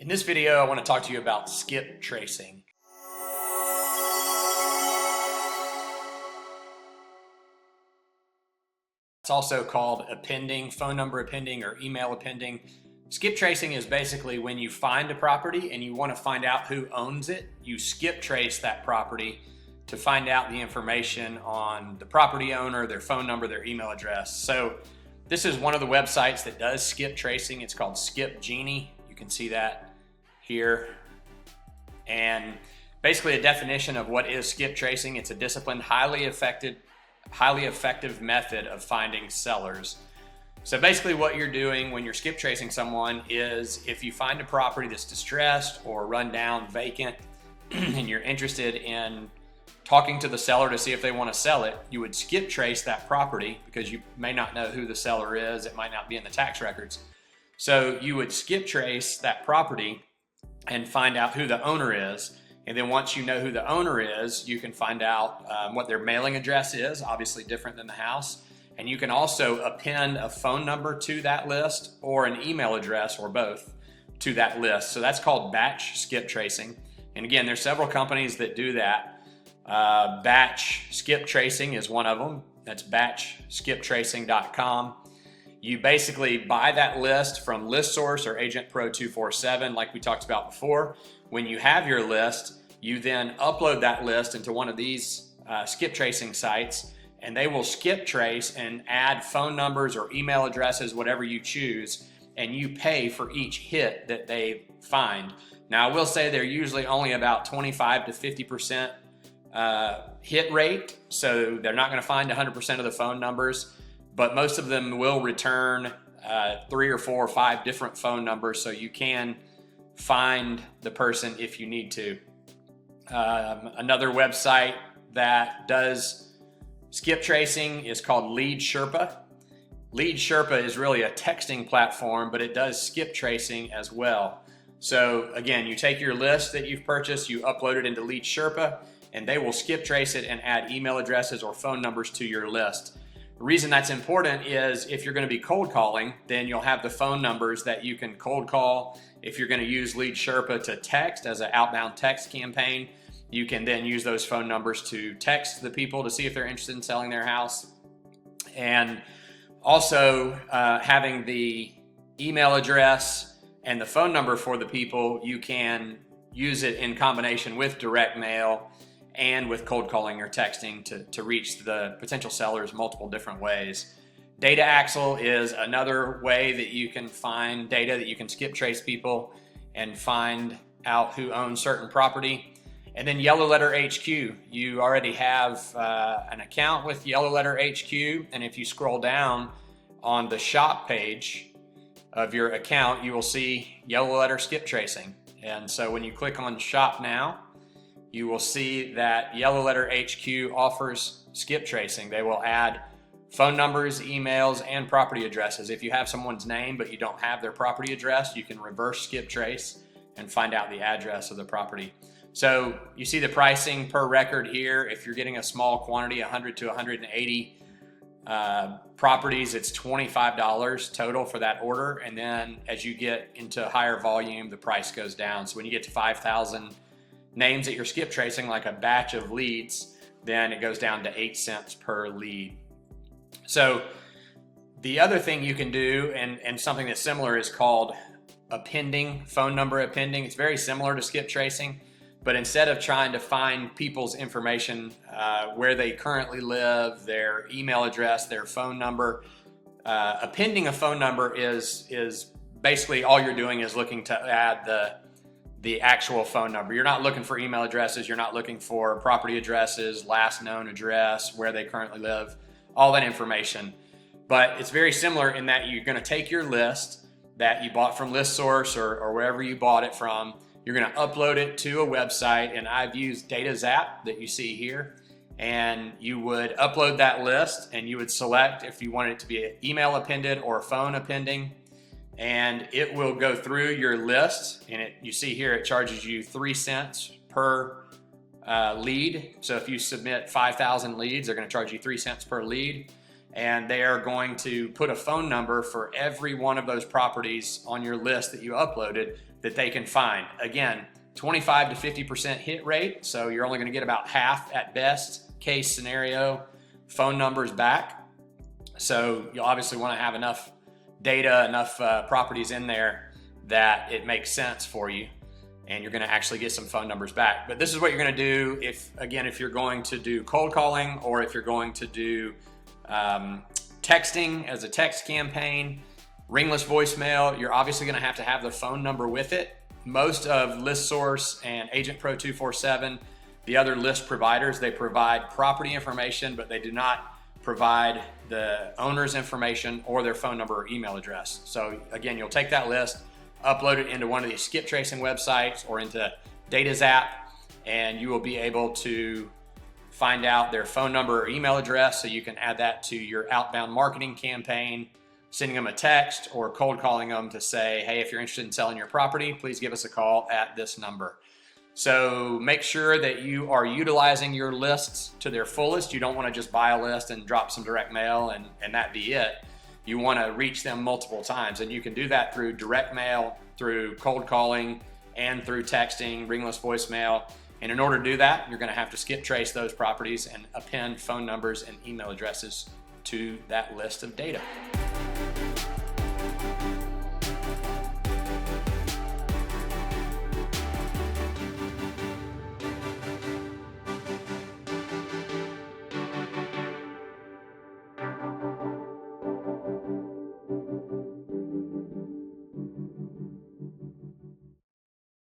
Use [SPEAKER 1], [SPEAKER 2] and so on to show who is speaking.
[SPEAKER 1] In this video, I want to talk to you about skip tracing. It's also called appending, phone number appending, or email appending. Skip tracing is basically when you find a property and you want to find out who owns it, you skip trace that property to find out the information on the property owner, their phone number, their email address. So this is one of the websites that does skip tracing. It's called Skip Genie. You can see that here. And basically a definition of what is skip tracing: it's a disciplined, highly effective method of finding sellers. So basically what you're doing when you're skip tracing someone is, if you find a property that's distressed or run down, vacant, and you're interested in talking to the seller to see if they want to sell it, you would skip trace that property because you may not know who the seller is. It might not be in the tax records. So you would skip trace that property and find out who the owner is. And then once you know who the owner is, you can find out what their mailing address is, obviously different than the house. And you can also append a phone number to that list or an email address, or both, to that list. So that's called batch skip tracing. And again, there's several companies that do that. Batch skip tracing is one of them. That's batchskiptracing.com. You basically buy that list from ListSource or Agent Pro 247, like we talked about before. When you have your list, you then upload that list into one of these skip tracing sites, and they will skip trace and add phone numbers or email addresses, whatever you choose, and you pay for each hit that they find. Now, I will say they're usually only about 25 to 50% hit rate, so they're not going to find 100% of the phone numbers, but most of them will return 3 or 4 or 5 different phone numbers, so you can find the person if you need to. Another website that does skip tracing is called Lead Sherpa. Lead Sherpa is really a texting platform, but it does skip tracing as well. So again, you take your list that you've purchased, you upload it into Lead Sherpa, and they will skip trace it and add email addresses or phone numbers to your list. The reason that's important is if you're going to be cold calling, then you'll have the phone numbers that you can cold call. If you're going to use Lead Sherpa to text as an outbound text campaign, you can then use those phone numbers to text the people to see if they're interested in selling their house. And also having the email address and the phone number for the people, you can use it in combination with direct mail and with cold calling or texting to reach the potential sellers multiple different ways. Data Axle is another way that you can find data, that you can skip trace people and find out who owns certain property. And then Yellow Letter HQ, you already have an account with Yellow Letter HQ, and if you scroll down on the shop page of your account, you will see Yellow Letter skip tracing. And so when you click on Shop Now, you will see that Yellow Letter HQ offers skip tracing. They will add phone numbers, emails, and property addresses. If you have someone's name but you don't have their property address, you can reverse skip trace and find out the address of the property. So you see the pricing per record here. If you're getting a small quantity, 100 to 180 properties, it's $25 total for that order. And then as you get into higher volume, the price goes down. So when you get to 5,000 names that you're skip tracing, like a batch of leads, then it goes down to 8 cents per lead. So the other thing you can do, and something that's similar, is called appending, phone number appending. It's very similar to skip tracing, but instead of trying to find people's information, where they currently live, their email address, their phone number, appending a phone number is basically all you're doing is looking to add the actual phone number. You're not looking for email addresses. You're not looking for property addresses, last known address, where they currently live, all that information. But it's very similar in that you're going to take your list that you bought from ListSource or wherever you bought it from. You're going to upload it to a website, and I've used DataZap that you see here. And you would upload that list, and you would select if you wanted it to be an email appended or phone appending. And it will go through your list, and you see here it charges you 3 cents per lead. So if you submit 5,000 leads, they're going to charge you 3 cents per lead. and they are going to put a phone number for every one of those properties on your list that you uploaded that they can find. Again, 25 to 50% hit rate, so you're only going to get about half at best case scenario phone numbers back. So you'll obviously want to have enough data, enough properties in there that it makes sense for you, and you're going to actually get some phone numbers back. But this is what you're going to do if you're going to do cold calling, or if you're going to do texting as a text campaign, ringless voicemail. You're obviously going to have the phone number with it. Most of ListSource and Agent Pro 247, the other list providers, they provide property information, but they do not provide the owner's information or their phone number or email address. So again, you'll take that list, upload it into one of these skip tracing websites or into DataZap, and you will be able to find out their phone number or email address, so you can add that to your outbound marketing campaign, sending them a text or cold calling them to say, hey, if you're interested in selling your property, please give us a call at this number. So make sure that you are utilizing your lists to their fullest. You don't want to just buy a list and drop some direct mail and that be it. You want to reach them multiple times, and you can do that through direct mail, through cold calling, and through texting, ringless voicemail. And in order to do that, you're going to have to skip trace those properties and append phone numbers and email addresses to that list of data.